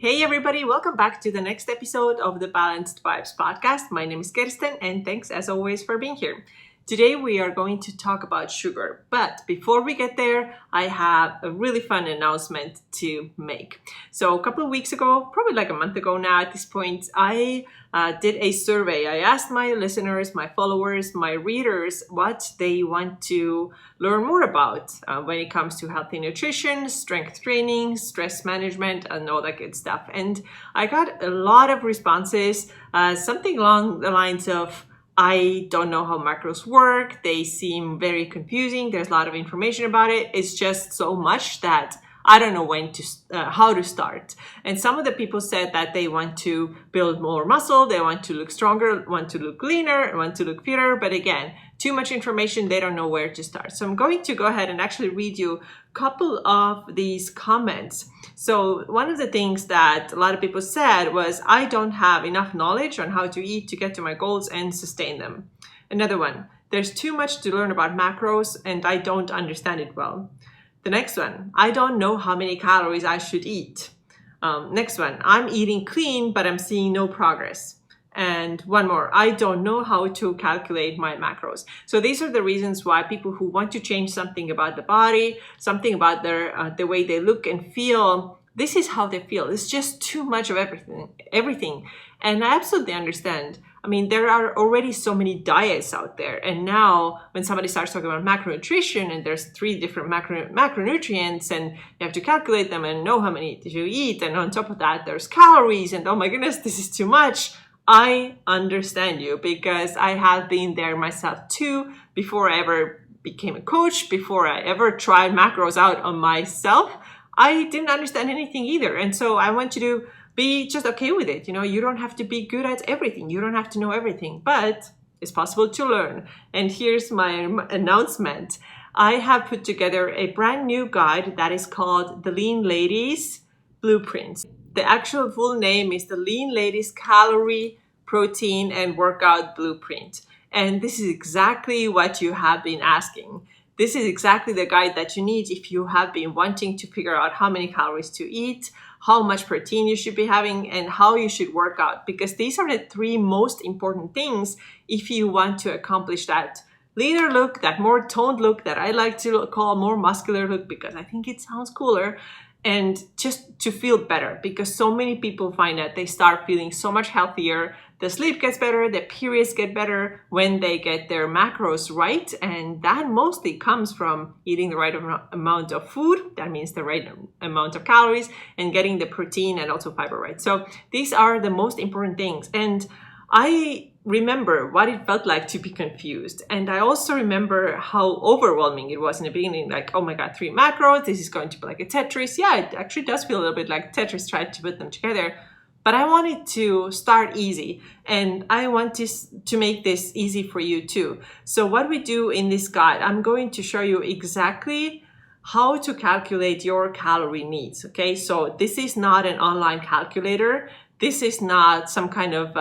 Hey everybody, welcome back to the next episode of the Balanced Vibes podcast. My name is Kirsten and thanks as always for being here. Today we are going to talk about sugar, but before we get there, I have a really fun announcement to make. So a couple of weeks ago, probably like a month ago now at this point, I did a survey. I asked my listeners, my followers, my readers what they want to learn more about when it comes to healthy nutrition, strength training, stress management, and all that good stuff. And I got a lot of responses, something along the lines of, I don't know how macros work. They seem very confusing. There's a lot of information about it. It's just so much that I don't know how to start. And some of the people said that they want to build more muscle, they want to look stronger, want to look leaner, want to look fitter. But again, too much information, they don't know where to start. So I'm going to go ahead and actually read you a couple of these comments. So one of the things that a lot of people said was, I don't have enough knowledge on how to eat to get to my goals and sustain them. Another one, there's too much to learn about macros and I don't understand it well. The next one, I don't know how many calories I should eat. Next one, I'm eating clean, but I'm seeing no progress. And one more, I don't know how to calculate my macros. So these are the reasons why people who want to change something about the body, something about their the way they look and feel, this is how they feel. It's just too much of everything. And I absolutely understand. I mean, there are already so many diets out there. And now when somebody starts talking about macronutrition and there's 3 different macronutrients and you have to calculate them and know how many you eat. And on top of that, there's calories and oh my goodness, this is too much. I understand you because I have been there myself too before I ever became a coach, before I ever tried macros out on myself. I didn't understand anything either. And so I want you to be just okay with it. You know, you don't have to be good at everything. You don't have to know everything, but it's possible to learn. And here's my announcement. I have put together a brand new guide that is called the Lean Ladies Blueprint. The actual full name is the Lean Ladies Calorie, Protein, and Workout Blueprint. And this is exactly what you have been asking. This is exactly the guide that you need if you have been wanting to figure out how many calories to eat, how much protein you should be having, and how you should work out. Because these are the 3 most important things if you want to accomplish that leaner look, that more toned look that I like to call more muscular look because I think it sounds cooler. And just to feel better because so many people find that they start feeling so much healthier. The sleep gets better, the periods get better when they get their macros right. And that mostly comes from eating the right amount of food. That means the right amount of calories and getting the protein and also fiber right. So these are the most important things. And I remember what it felt like to be confused. And I also remember how overwhelming it was in the beginning. Like, oh my God, 3 macros. This is going to be like a Tetris. Yeah, it actually does feel a little bit like Tetris tried to put them together. But I wanted to start easy. And I want to make this easy for you too. So what we do in this guide, I'm going to show you exactly how to calculate your calorie needs. Okay, so this is not an online calculator. This is not some kind of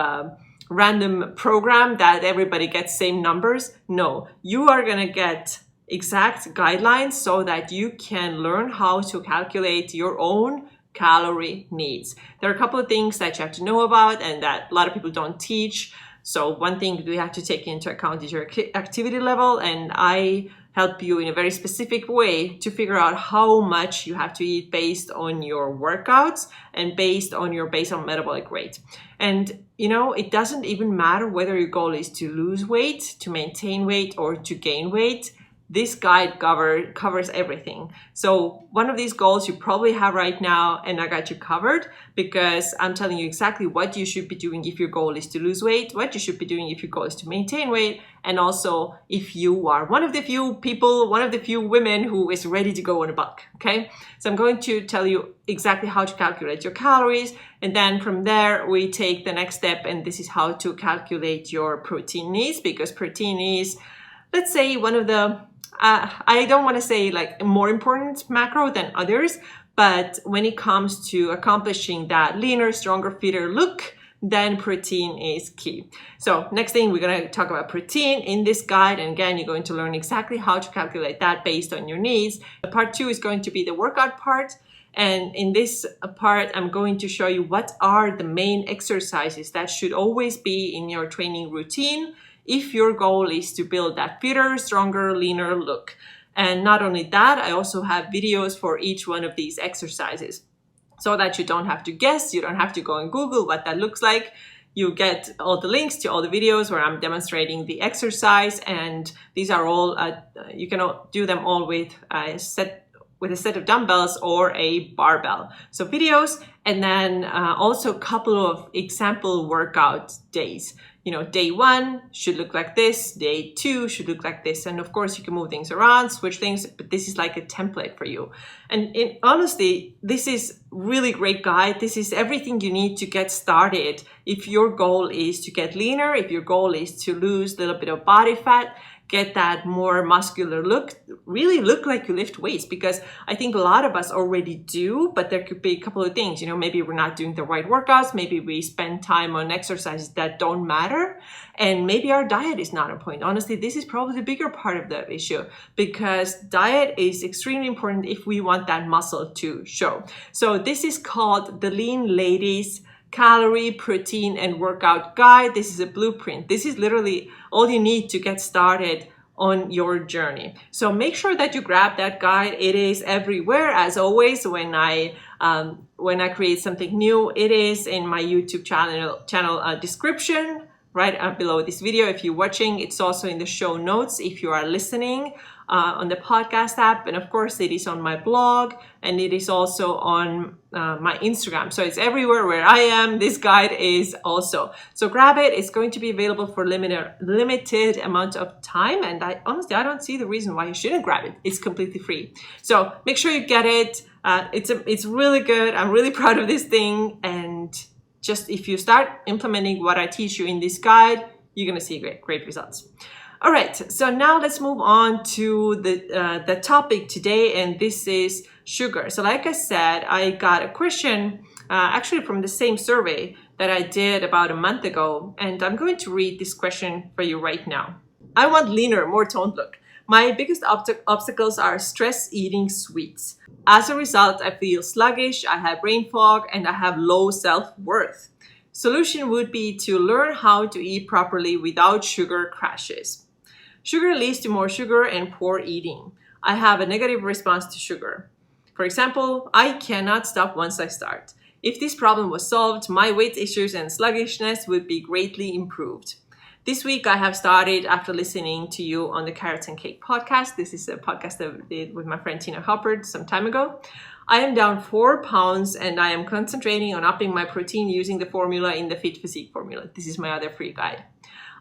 random program that everybody gets same numbers. No, you are going to get exact guidelines so that you can learn how to calculate your own calorie needs. There are a couple of things that you have to know about and that a lot of people don't teach. So one thing we have to take into account is your activity level, and I help you in a very specific way to figure out how much you have to eat based on your workouts and based on your basal metabolic rate. And you know, it doesn't even matter whether your goal is to lose weight, to maintain weight, or to gain weight. This guide covers everything. So one of these goals you probably have right now, and I got you covered because I'm telling you exactly what you should be doing if your goal is to lose weight, what you should be doing if your goal is to maintain weight, and also if you are one of the few people, one of the few women who is ready to go on a bulk, okay? So I'm going to tell you exactly how to calculate your calories, and then from there we take the next step, and this is how to calculate your protein needs, because protein is, let's say, one of the I don't want to say like a more important macro than others, but when it comes to accomplishing that leaner, stronger, fitter look, then protein is key. So next thing, we're going to talk about protein in this guide. And again, you're going to learn exactly how to calculate that based on your needs. Part 2 is going to be the workout part. And in this part, I'm going to show you what are the main exercises that should always be in your training routine if your goal is to build that fitter, stronger, leaner look. And not only that, I also have videos for each one of these exercises so that you don't have to guess, you don't have to go and Google what that looks like. You get all the links to all the videos where I'm demonstrating the exercise, and these are all, you can do them all with a set of dumbbells or a barbell. So videos, and then also a couple of example workout days. Day 1 should look like this, day 2 should look like this. And of course you can move things around, switch things, but this is like a template for you. And honestly, this is really great guide. This is everything you need to get started. If your goal is to get leaner, if your goal is to lose a little bit of body fat, get that more muscular look, really look like you lift weights, because I think a lot of us already do, but there could be a couple of things. Maybe we're not doing the right workouts, maybe we spend time on exercises that don't matter, and maybe our diet is not on point. Honestly, this is probably the bigger part of the issue, because diet is extremely important if we want that muscle to show. So this is called the Lean Ladies Calorie, Protein, and Workout Guide. This is a blueprint. This is literally all you need to get started on your journey. So make sure that you grab that guide. It is everywhere, as always. When I create something new, it is in my YouTube channel description right below this video if you're watching. It's also in the show notes if you are listening on the podcast app, and of course it is on my blog, and it is also on my Instagram. So it's everywhere where I am. This guide is also. So grab it. It's going to be available for limited amount of time, and I don't see the reason why you shouldn't grab it. It's completely free. So make sure you get it. It's really good. I'm really proud of this thing, and just if you start implementing what I teach you in this guide, you're going to see great results. All right, so now let's move on to the topic today, and this is sugar. So like I said, I got a question actually from the same survey that I did about a month ago, and I'm going to read this question for you right now. I want leaner, more toned look. My biggest obstacles are stress eating sweets. As a result, I feel sluggish, I have brain fog, and I have low self-worth. Solution would be to learn how to eat properly without sugar crashes. Sugar leads to more sugar and poor eating. I have a negative response to sugar. For example, I cannot stop once I start. If this problem was solved, my weight issues and sluggishness would be greatly improved. This week I have started after listening to you on the Carrots and Cake podcast. This is a podcast that I did with my friend Tina Huppert some time ago. I am down 4 pounds and I am concentrating on upping my protein using the formula in the Fit Physique formula. This is my other free guide.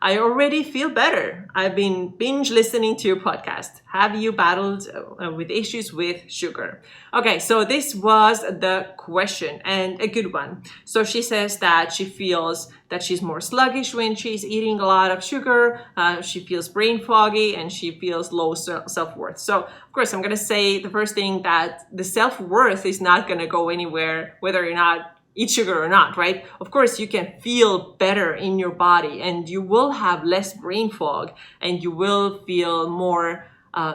I already feel better. I've been binge listening to your podcast. Have you battled with issues with sugar? Okay, so this was the question, and a good one. So she says that she feels that she's more sluggish when she's eating a lot of sugar. She feels brain foggy and she feels low self-worth. So of course, I'm going to say the first thing that the self-worth is not going to go anywhere, whether you're not eat sugar or not, right? Of course, you can feel better in your body and you will have less brain fog and you will feel more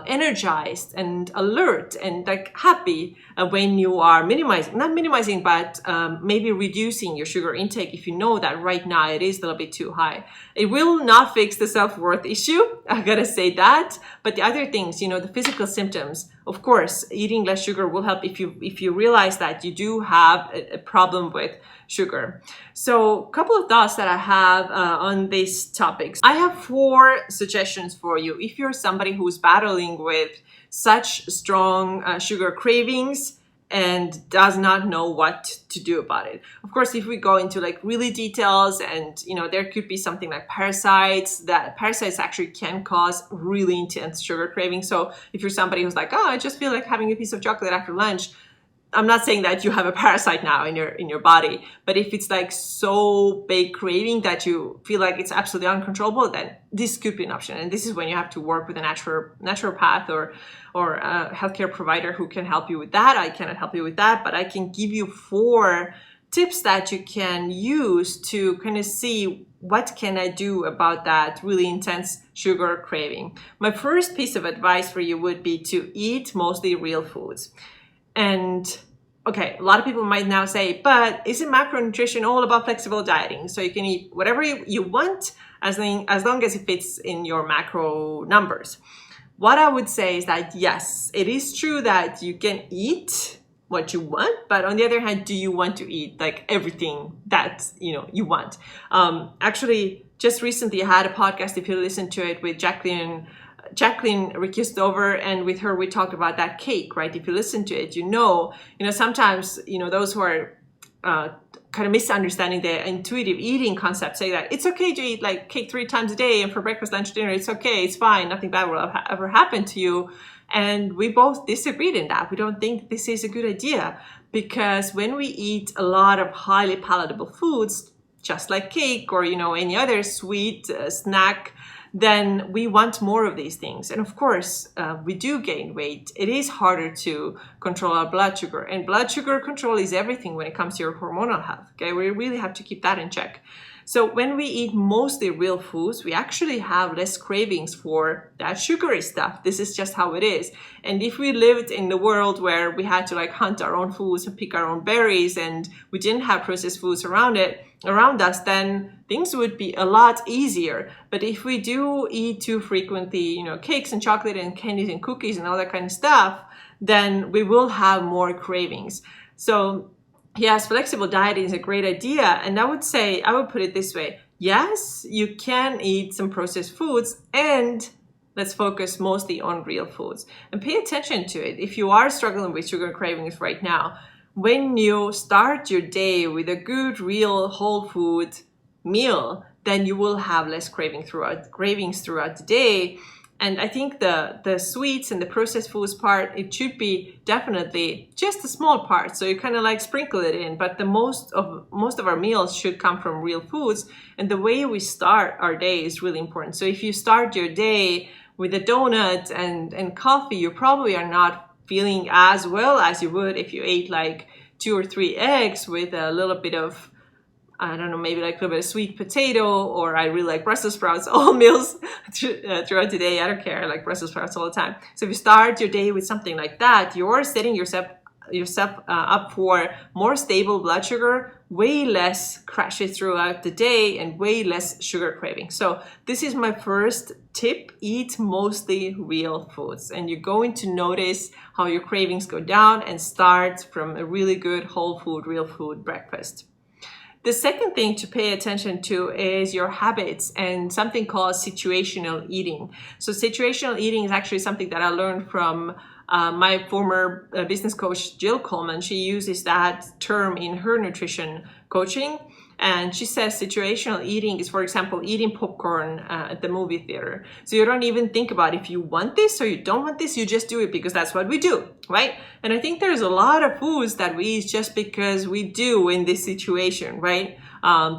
energized and alert and like happy when you are not minimizing, but maybe reducing your sugar intake if you know that right now it is a little bit too high. It will not fix the self-worth issue, I gotta say that. But the other things, the physical symptoms, of course, eating less sugar will help if you realize that you do have a problem with sugar. So a couple of thoughts that I have on these topics. I have 4 suggestions for you. If you're somebody who's battling with such strong sugar cravings and does not know what to do about it. Of course, if we go into like really details and, there could be something like parasites actually can cause really intense sugar cravings. So if you're somebody who's like, oh, I just feel like having a piece of chocolate after lunch, I'm not saying that you have a parasite now in your body, but if it's like so big craving that you feel like it's absolutely uncontrollable, then this could be an option. And this is when you have to work with a naturopath or a healthcare provider who can help you with that. I cannot help you with that, but I can give you 4 tips that you can use to kind of see what can I do about that really intense sugar craving. My first piece of advice for you would be to eat mostly real foods. And okay, a lot of people might now say, but isn't macronutrition all about flexible dieting? So you can eat whatever you want as long as it fits in your macro numbers. What I would say is that yes, it is true that you can eat what you want, but on the other hand, do you want to eat like everything that you want? Actually, just recently I had a podcast, if you listen to it, with Jacqueline Rickistover, and with her we talked about that cake, right? If you listen to it, sometimes those who are kind of misunderstanding the intuitive eating concept say that it's okay to eat like cake 3 times a day, and for breakfast, lunch, dinner, it's okay, it's fine, nothing bad will ever happen to you. And we both disagreed in that. We don't think this is a good idea, because when we eat a lot of highly palatable foods, just like cake or any other sweet snack, then we want more of these things. And of course, we do gain weight. It is harder to control our blood sugar, and blood sugar control is everything when it comes to your hormonal health. Okay, we really have to keep that in check. So when we eat mostly real foods, we actually have less cravings for that sugary stuff. This is just how it is. And if we lived in the world where we had to hunt our own foods and pick our own berries, and we didn't have processed foods around us, then things would be a lot easier. But if we do eat too frequently, cakes and chocolate and candies and cookies and all that kind of stuff, then we will have more cravings. So yes, flexible dieting is a great idea. And I would put it this way. Yes, you can eat some processed foods, and let's focus mostly on real foods and pay attention to it. If you are struggling with sugar cravings right now, when you start your day with a good, real, whole food meal, then you will have less cravings throughout the day. And I think the sweets and the processed foods part, it should be definitely just a small part. So you kind of sprinkle it in, but the most of our meals should come from real foods. And the way we start our day is really important. So if you start your day with a donut and coffee, you probably are not feeling as well as you would if you ate 2 or 3 eggs with a little bit of, I don't know, maybe a little bit of sweet potato, or I really like Brussels sprouts, all meals throughout the day. I don't care, I like Brussels sprouts all the time. So if you start your day with something like that, you're setting yourself up for more stable blood sugar, way less crashes throughout the day, and way less sugar craving. So this is my first tip: eat mostly real foods, and you're going to notice how your cravings go down, and start from a really good whole food, real food breakfast. The second thing to pay attention to is your habits and something called situational eating. So situational eating is actually something that I learned from my former business coach, Jill Coleman. She uses that term in her nutrition coaching. And she says situational eating is, for example, eating popcorn at the movie theater. So you don't even think about if you want this or you don't want this, you just do it because that's what we do, right? And I think there's a lot of foods that we eat just because we do in this situation, right?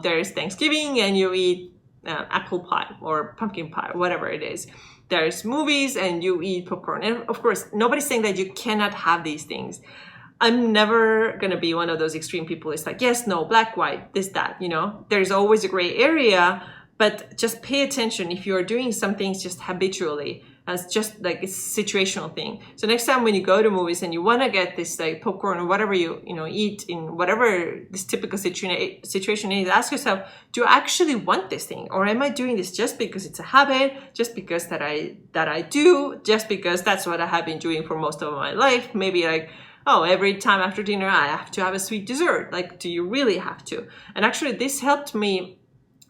There's Thanksgiving and you eat apple pie or pumpkin pie, whatever it is. There's movies and you eat popcorn. And of course, nobody's saying that you cannot have these things. I'm never going to be one of those extreme people. It's yes, no, black, white, this, that, There's always a gray area, but just pay attention if you're doing some things just habitually, as just it's a situational thing. So next time when you go to movies and you want to get this popcorn or whatever you eat in whatever this typical situation is, ask yourself, do I actually want this thing? Or am I doing this just because it's a habit, just because that I do, just because that's what I have been doing for most of my life? Maybe every time after dinner, I have to have a sweet dessert. Do you really have to? And actually, this helped me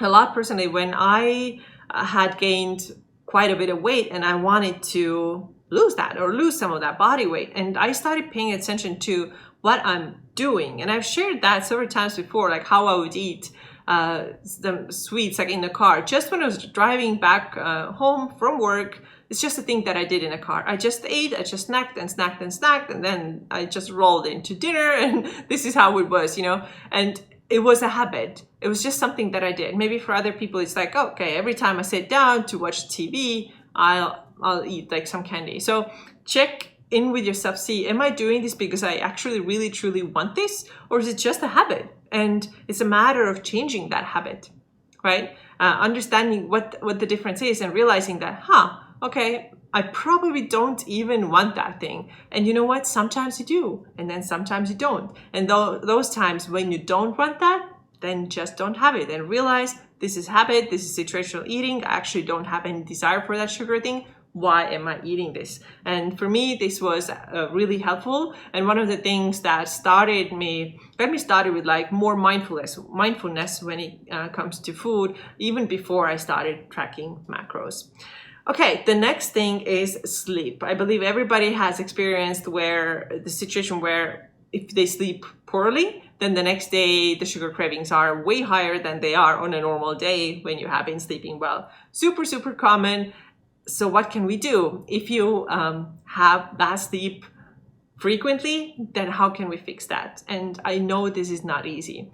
a lot personally when I had gained quite a bit of weight and I wanted to lose that or lose some of that body weight. And I started paying attention to what I'm doing. And I've shared that several times before, how I would eat the sweets in the car. Just when I was driving back home from work, it's just a thing that I did in a car. I just ate, I just snacked and snacked and snacked, and then I just rolled into dinner, and this is how it was, And it was a habit. It was just something that I did. Maybe for other people, it's okay, every time I sit down to watch TV, I'll eat some candy. So check in with yourself. See, am I doing this because I actually really truly want this, or is it just a habit? And it's a matter of changing that habit, right? Understanding what the difference is and realizing that, okay, I probably don't even want that thing. And you know what? Sometimes you do, and then sometimes you don't. And those times when you don't want that, then just don't have it. And realize this is habit, this is situational eating. I actually don't have any desire for that sugar thing. Why am I eating this? And for me, this was really helpful. And one of the things that got me started with like more mindfulness when it comes to food, even before I started tracking macros. Okay, the next thing is sleep. I believe everybody has experienced the situation where if they sleep poorly, then the next day the sugar cravings are way higher than they are on a normal day when you have been sleeping well. Super, super common. So what can we do? If you have bad sleep frequently, then how can we fix that? And I know this is not easy.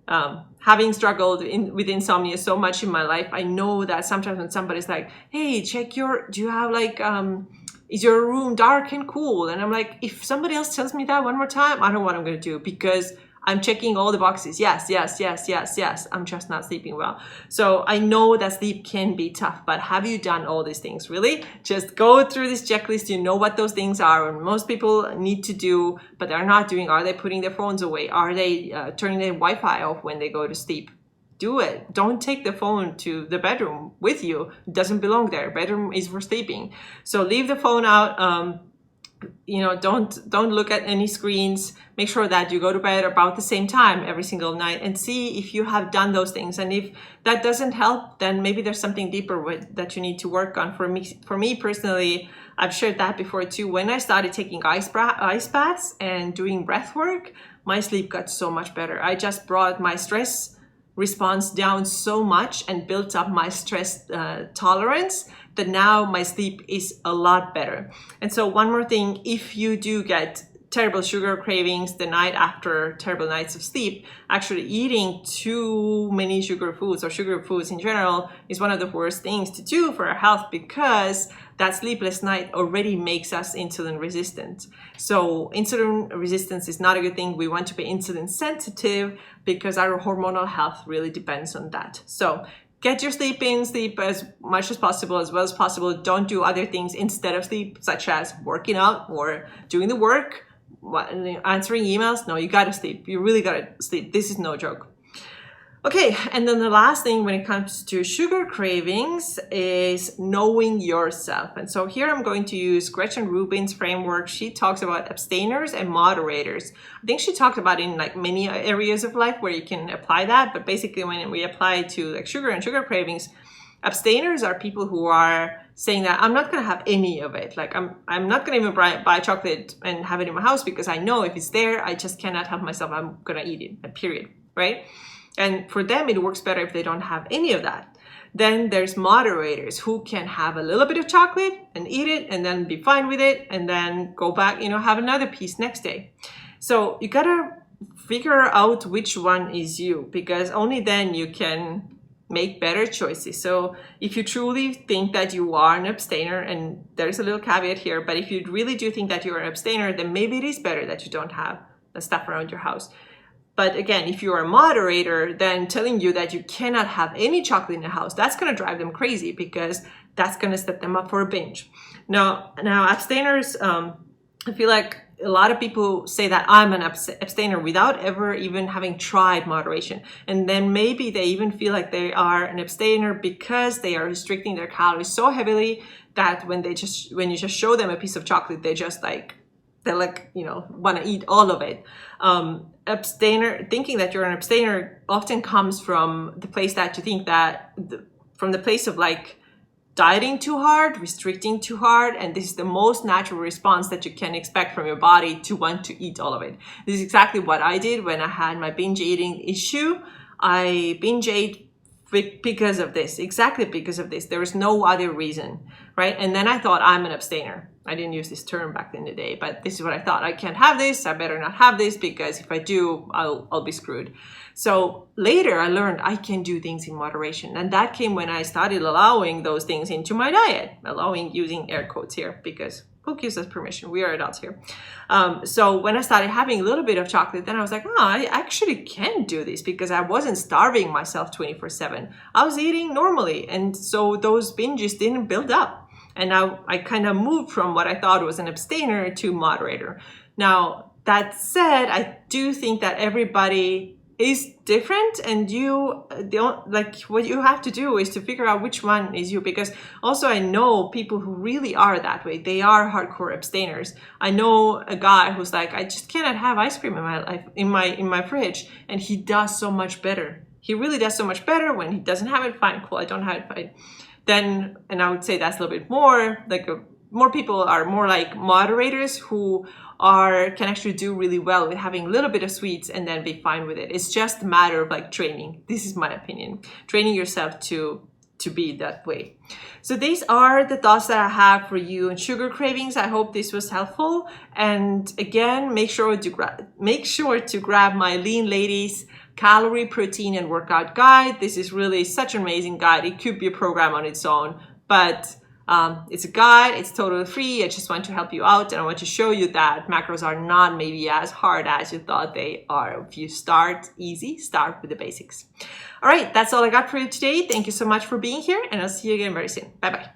Having struggled with insomnia so much in my life, I know that sometimes when somebody's like, hey, do you have like, is your room dark and cool? And I'm like, if somebody else tells me that one more time, I don't know what I'm going to do, because I'm checking all the boxes. Yes. I'm just not sleeping well. So I know that sleep can be tough, but have you done all these things? Really? Just go through this checklist. You know what those things are, and most people need to do, but they're not doing. Are they putting their phones away? Are they turning their Wi-Fi off when they go to sleep? Do it. Don't take the phone to the bedroom with you. It doesn't belong there. Bedroom is for sleeping. So leave the phone out. Don't look at any screens. Make sure that you go to bed about the same time every single night, and see if you have done those things. And if that doesn't help, then maybe there's something deeper that you need to work on. For me personally, I've shared that before too. When I started taking ice baths and doing breath work, my sleep got so much better. I just brought my stress response down so much and built up my stress tolerance that now my sleep is a lot better. And so one more thing, if you do get terrible sugar cravings the night after terrible nights of sleep, actually eating too many sugar foods or sugar foods in general is one of the worst things to do for our health, because that sleepless night already makes us insulin resistant. So insulin resistance is not a good thing. We want to be insulin sensitive because our hormonal health really depends on that. So get your sleep in, sleep as much as possible, as well as possible. Don't do other things instead of sleep, such as working out or doing the work, answering emails. No, you gotta sleep. You really gotta sleep. This is no joke. Okay, and then the last thing when it comes to sugar cravings is knowing yourself. And so here I'm going to use Gretchen Rubin's framework. She talks about abstainers and moderators. I think she talked about it in like many areas of life where you can apply that, but basically when we apply it to like sugar and sugar cravings, abstainers are people who are saying that I'm not going to have any of it. Like I'm not going to even buy chocolate and have it in my house, because I know if it's there, I just cannot help myself. I'm going to eat it, period, right? And for them, it works better if they don't have any of that. Then there's moderators who can have a little bit of chocolate and eat it and then be fine with it and then go back, have another piece next day. So you gotta figure out which one is you, because only then you can make better choices. So if you truly think that you are an abstainer, and there's a little caveat here, but if you really do think that you're an abstainer, then maybe it is better that you don't have the stuff around your house. But again, if you're a moderator, then telling you that you cannot have any chocolate in the house, that's going to drive them crazy, because that's going to set them up for a binge. Now abstainers, I feel like a lot of people say that I'm an abstainer without ever even having tried moderation. And then maybe they even feel like they are an abstainer because they are restricting their calories so heavily that when you just show them a piece of chocolate, they want to eat all of it. Thinking that you're an abstainer often comes from the place that you think that from the place of like dieting too hard, restricting too hard, and this is the most natural response that you can expect from your body to want to eat all of it. This is exactly what I did when I had my binge eating issue. I binge ate because of this, exactly because of this. There was no other reason, right? And then I thought I'm an abstainer. I didn't use this term back in the day, but this is what I thought. I can't have this. I better not have this, because if I do, I'll be screwed. So later I learned I can do things in moderation. And that came when I started allowing those things into my diet, using air quotes here, because who gives us permission? We are adults here. So when I started having a little bit of chocolate, then I was like, I actually can do this, because I wasn't starving myself 24/7. I was eating normally. And so those binges didn't build up. And now I kind of moved from what I thought was an abstainer to moderator. Now, that said, I do think that everybody is different, and what you have to do is to figure out which one is you, because also I know people who really are that way. They are hardcore abstainers. I know a guy who's like, I just cannot have ice cream in my life, in my fridge, and he does so much better. He really does so much better when he doesn't have it. Fine, cool, I don't have it, fine. Then, and I would say that's a little bit more like more people are more like moderators who can actually do really well with having a little bit of sweets and then be fine with it. It's just a matter of like training. This is my opinion. Training yourself to be that way. So these are the thoughts that I have for you on sugar cravings. I hope this was helpful. And again, make sure to grab my Lean Ladies Calorie, Protein, and Workout Guide. This is really such an amazing guide. It could be a program on its own, but it's a guide. It's totally free. I just want to help you out, and I want to show you that macros are not maybe as hard as you thought they are. If you start easy, start with the basics. All right, that's all I got for you today. Thank you so much for being here, and I'll see you again very soon. Bye-bye.